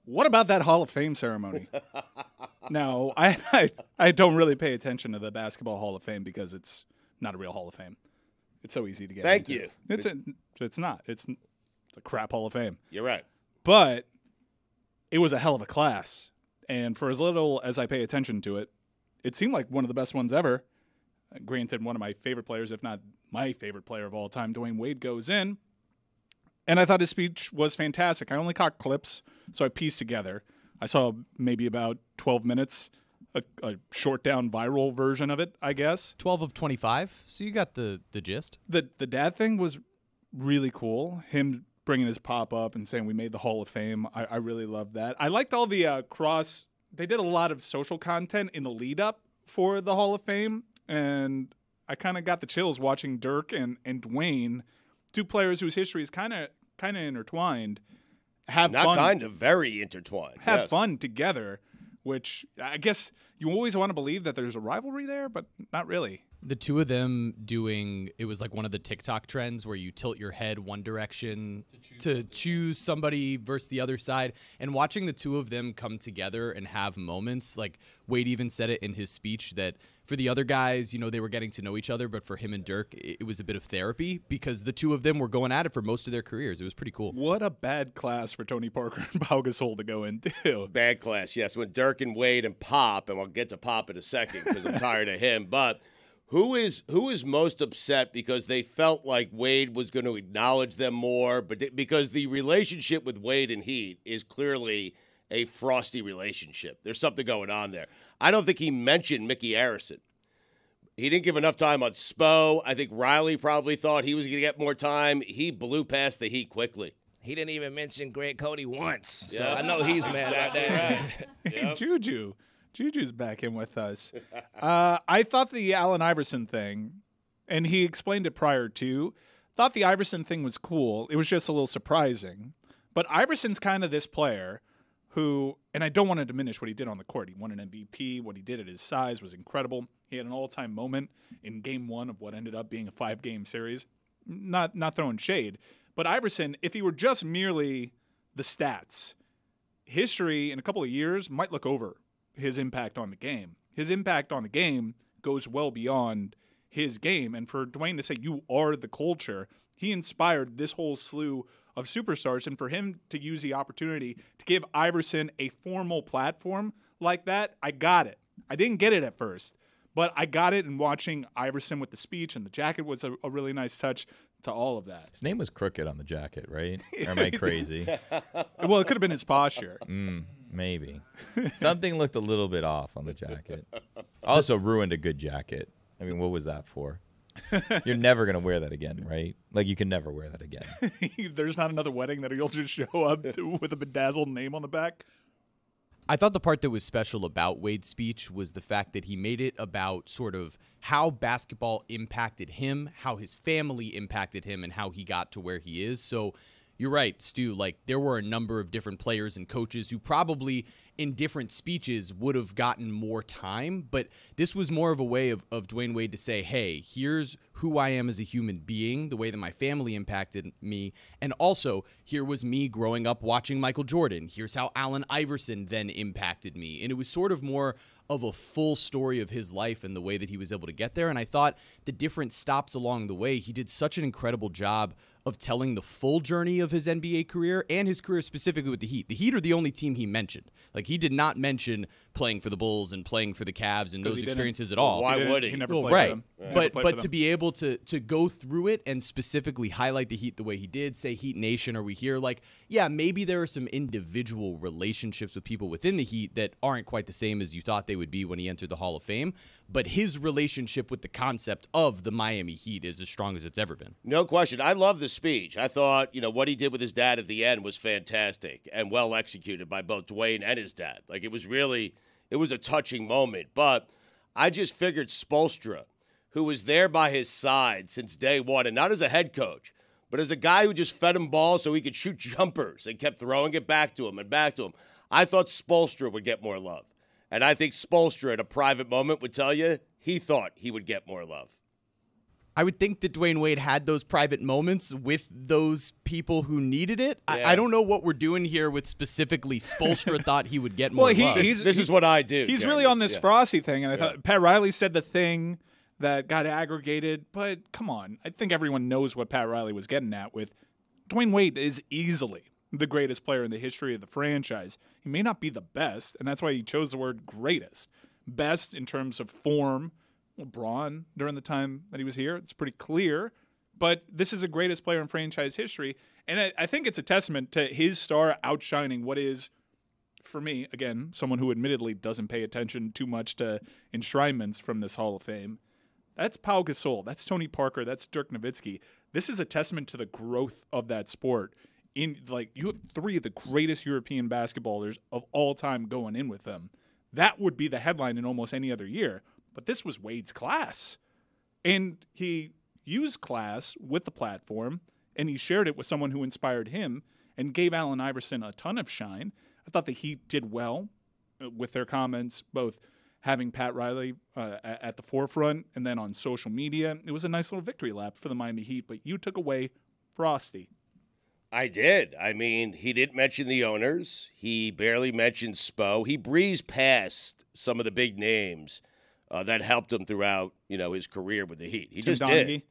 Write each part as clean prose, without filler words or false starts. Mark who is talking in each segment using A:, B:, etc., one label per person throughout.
A: What about that Hall of Fame ceremony? Now, I don't really pay attention to the Basketball Hall of Fame because it's not a real Hall of Fame. It's so easy to get
B: Thank
A: into.
B: you.
A: It's not. It's a crap Hall of Fame.
B: You're right.
A: But it was a hell of a class. And for as little as I pay attention to it, it seemed like one of the best ones ever. Granted, one of my favorite players, if not my favorite player of all time, Dwyane Wade, goes in. And I thought his speech was fantastic. I only caught clips, so I pieced together. I saw maybe about 12 minutes, a short down viral version of it, I guess.
C: 12 of 25, so you got the gist.
A: The dad thing was really cool. Him bringing his pop up and saying we made the Hall of Fame. I really loved that. I liked all the they did a lot of social content in the lead up for the Hall of Fame, and I kind of got the chills watching Dirk and Dwyane, two players whose history is kind of intertwined,
B: very intertwined.
A: Have fun together, which I guess you always want to believe that there's a rivalry there, but not really.
C: The two of them it was like one of the TikTok trends where you tilt your head one direction to choose somebody versus the other side. And watching the two of them come together and have moments, like Wade even said it in his speech that for the other guys, they were getting to know each other, but for him and Dirk, it was a bit of therapy because the two of them were going at it for most of their careers. It was pretty cool.
A: What a bad class for Tony Parker and Pau Gasol to go into.
B: Bad class, yes. When Dirk and Wade and Pop, and we'll get to Pop in a second because I'm tired of him, but who is most upset because they felt like Wade was going to acknowledge them more, but because the relationship with Wade and Heat is clearly a frosty relationship. There's something going on there. I don't think he mentioned Mickey Harrison. He didn't give enough time on Spo. I think Riley probably thought he was going to get more time. He blew past the Heat quickly.
D: He didn't even mention Greg Cody once, so I know he's mad about that.
A: Hey, Juju's back in with us. I thought the Allen Iverson thing, and he explained it prior to, thought the Iverson thing was cool. It was just a little surprising. But Iverson's kind of this player who, and I don't want to diminish what he did on the court. He won an MVP. What he did at his size was incredible. He had an all-time moment in Game 1 of what ended up being a 5-game series. Not throwing shade. But Iverson, if he were just merely the stats, history in a couple of years might look over his impact on the game. His impact on the game goes well beyond his game. And for Dwyane to say, you are the culture, he inspired this whole slew of superstars. And for him to use the opportunity to give Iverson a formal platform like that, I got it. I didn't get it at first, but I got it in watching Iverson with the speech, and the jacket was a really nice touch to all of that.
E: His name was Crooked on the jacket, right? Or am I crazy?
A: Well, it could have been his posture.
E: Maybe. Something looked a little bit off on the jacket. Also ruined a good jacket. I mean, what was that for? You're never going to wear that again, right? Like, you can never wear that again.
A: There's not another wedding that you'll just show up with a bedazzled name on the back.
C: I thought the part that was special about Wade's speech was the fact that he made it about sort of how basketball impacted him, how his family impacted him, and how he got to where he is. So you're right, Stu. Like, there were a number of different players and coaches who probably in different speeches would have gotten more time, but this was more of a way of Dwyane Wade to say, hey, here's who I am as a human being, the way that my family impacted me, and also here was me growing up watching Michael Jordan. Here's how Allen Iverson then impacted me. And it was sort of more of a full story of his life and the way that he was able to get there. And I thought the different stops along the way, he did such an incredible job of telling the full journey of his NBA career and his career specifically with the Heat. The Heat are the only team he mentioned. Like, he did not mention playing for the Bulls and playing for the Cavs and those experiences at all.
B: Why would he?
A: He never played
C: right.
A: for them.
C: But to be able to go through it and specifically highlight the Heat the way he did, say Heat Nation, are we here? Like, yeah, maybe there are some individual relationships with people within the Heat that aren't quite the same as you thought they would be when he entered the Hall of Fame. But his relationship with the concept of the Miami Heat is as strong as it's ever been.
B: No question. I love the speech. I thought, what he did with his dad at the end was fantastic and well executed by both Dwyane and his dad. Like, it was a touching moment. But I just figured Spoelstra, who was there by his side since day one, and not as a head coach, but as a guy who just fed him balls so he could shoot jumpers and kept throwing it back to him and back to him. I thought Spoelstra would get more love. And I think Spoelstra at a private moment would tell you he thought he would get more love.
C: I would think that Dwyane Wade had those private moments with those people who needed it.
B: Yeah.
C: I don't know what we're doing here with specifically Spoelstra thought he would get more love.
B: This is what I do.
A: He's
B: Jeremy.
A: really on this Frosty thing, and I thought Pat Riley said the thing that got aggregated, but come on. I think everyone knows what Pat Riley was getting at with Dwyane Wade is easily the greatest player in the history of the franchise. He may not be the best, and that's why he chose the word greatest. Best in terms of form. LeBron, during the time that he was here, it's pretty clear. But this is the greatest player in franchise history, and I think it's a testament to his star outshining what is, for me, again, someone who admittedly doesn't pay attention too much to enshrinements from this Hall of Fame. That's Pau Gasol. That's Tony Parker. That's Dirk Nowitzki. This is a testament to the growth of that sport. You have three of the greatest European basketballers of all time going in with them. That would be the headline in almost any other year. But this was Wade's class. And he used class with the platform, and he shared it with someone who inspired him and gave Allen Iverson a ton of shine. I thought the Heat did well with their comments, both having Pat Riley at the forefront and then on social media. It was a nice little victory lap for the Miami Heat, but you took away Frosty.
B: I did. I mean, he didn't mention the owners. He barely mentioned Spo. He breezed past some of the big names that helped him throughout, his career with the Heat. He just did.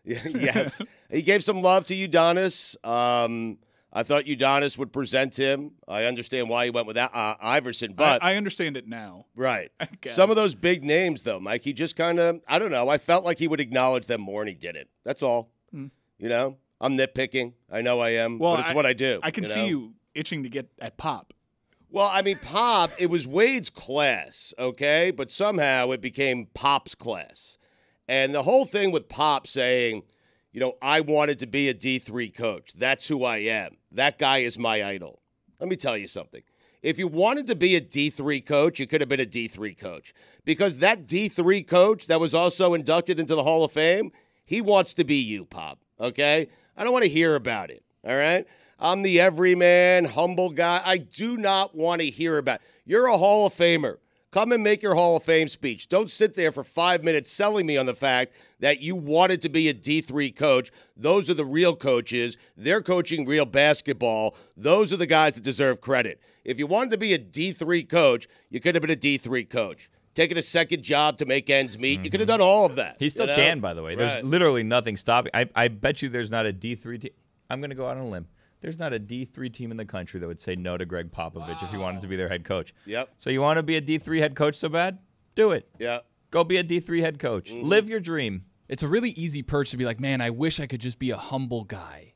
B: Yes. He gave some love to Udonis. I thought Udonis would present him. I understand why he went with Iverson, but
A: I understand it now.
B: Right. Some of those big names, though, Mike, he just kind of, I don't know. I felt like he would acknowledge them more, and he didn't. That's all. I'm nitpicking. I know I am, but it's what I do.
A: I can see you itching to get at Pop.
B: Well, I mean, Pop, it was Wade's class, okay? But somehow it became Pop's class. And the whole thing with Pop saying, I wanted to be a D3 coach. That's who I am. That guy is my idol. Let me tell you something. If you wanted to be a D3 coach, you could have been a D3 coach. Because that D3 coach that was also inducted into the Hall of Fame, he wants to be you, Pop, okay? I don't want to hear about it, all right? I'm the everyman, humble guy. I do not want to hear about it. You're a Hall of Famer. Come and make your Hall of Fame speech. Don't sit there for 5 minutes selling me on the fact that you wanted to be a D3 coach. Those are the real coaches. They're coaching real basketball. Those are the guys that deserve credit. If you wanted to be a D3 coach, you could have been a D3 coach. Taking a second job to make ends meet. You could have done all of that.
E: He still can, by the way. There's literally nothing stopping. I bet you there's not a D3 team. I'm going to go out on a limb. There's not a D3 team in the country that would say no to Gregg Popovich if he wanted to be their head coach.
B: Yep.
E: So you want to be a D3 head coach so bad? Do it.
B: Yeah.
E: Go be a D3 head coach. Live your dream.
F: It's a really easy perch to be like, man, I wish I could just be a humble guy.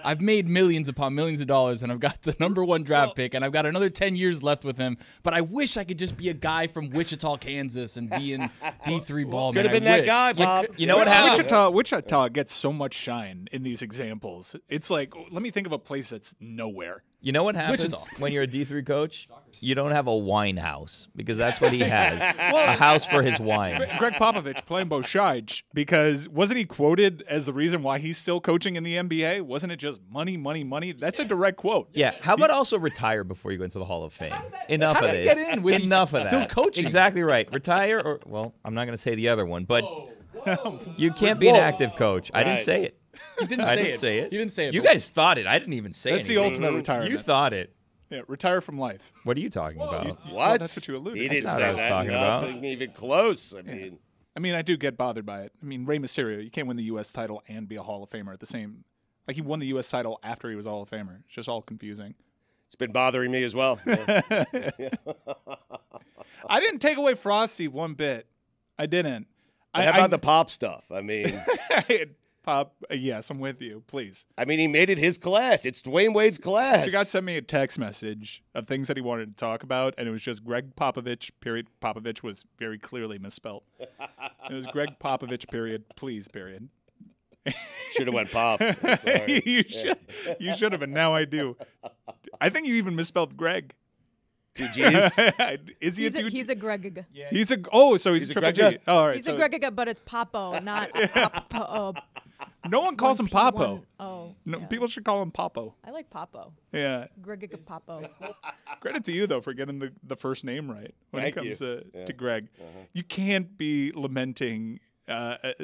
F: I've made millions upon millions of dollars, and I've got the #1 draft pick, and I've got another 10 years left with him. But I wish I could just be a guy from Wichita, Kansas, and be in D3 ball.
B: Could have been that guy, Bob.
E: You know what happened?
A: Wichita gets so much shine in these examples. It's like, let me think of a place that's nowhere.
E: You know what happens
F: Wichita.
E: when you're a D3 coach? You don't have a wine house because that's what he has. A house for his wine.
A: Gregg Popovich playing Boshaj, because wasn't he quoted as the reason why he's still coaching in the NBA? Wasn't it just money, money, money? That's a direct quote.
E: Yeah. How about also retire before you go into the Hall of Fame? Enough of this.
F: Get in with
E: Enough of that.
F: still coaching?
E: Exactly right. Retire or, well, I'm not going to say the other one, but you can't be an active coach. I didn't say it.
F: He didn't
E: I
F: say
E: didn't
F: it.
E: say it.
F: You didn't say it.
E: You
F: but-
E: guys thought it. I didn't even say it.
A: That's the ultimate retirement.
E: You thought it.
A: Yeah, retire from life.
E: What are you talking about?
B: What?
A: Well, that's what you alluded
B: He
A: to.
B: didn't
E: That's
B: say
E: not what I was
B: that.
E: talking about.
B: Nothing even close. I mean,
A: I do get bothered by it. I mean, Rey Mysterio, you can't win the U.S. title and be a Hall of Famer at the same. Like, he won the U.S. title after he was a Hall of Famer. It's just all confusing.
B: it's been bothering me as well.
A: I didn't take away Frosty one bit. I didn't.
B: How about the Pop stuff? I mean,
A: Pop, yes, I'm with you. Please.
B: I mean, he made it his class. It's Dwyane Wade's class.
A: Stugotz sent me a text message of things that he wanted to talk about, and it was just Gregg Popovich, period. Popovich was very clearly misspelled. It was Gregg Popovich, period. Please, period.
B: Should have went Pop. Sorry.
A: You should have, and now I do. I think you even misspelled Greg.
B: 2 G's.
A: Is he
G: He's a Greg.
A: He's a oh, so he's a triple
B: Gregg?
A: G. Oh, all right.
G: He's a Greg, but it's Papo, not Papo.
A: No one calls him Papo.
G: Oh,
A: No,
G: yeah.
A: people should call him Papo.
G: I like Papo.
A: Yeah.
G: Greg Papo.
A: Credit to you though for getting the first name right when
B: Thank
A: it comes
B: you.
A: to Greg. You can't be lamenting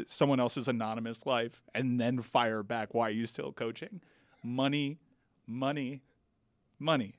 A: someone else's anonymous life and then fire back, why are you still coaching? Money, money, money.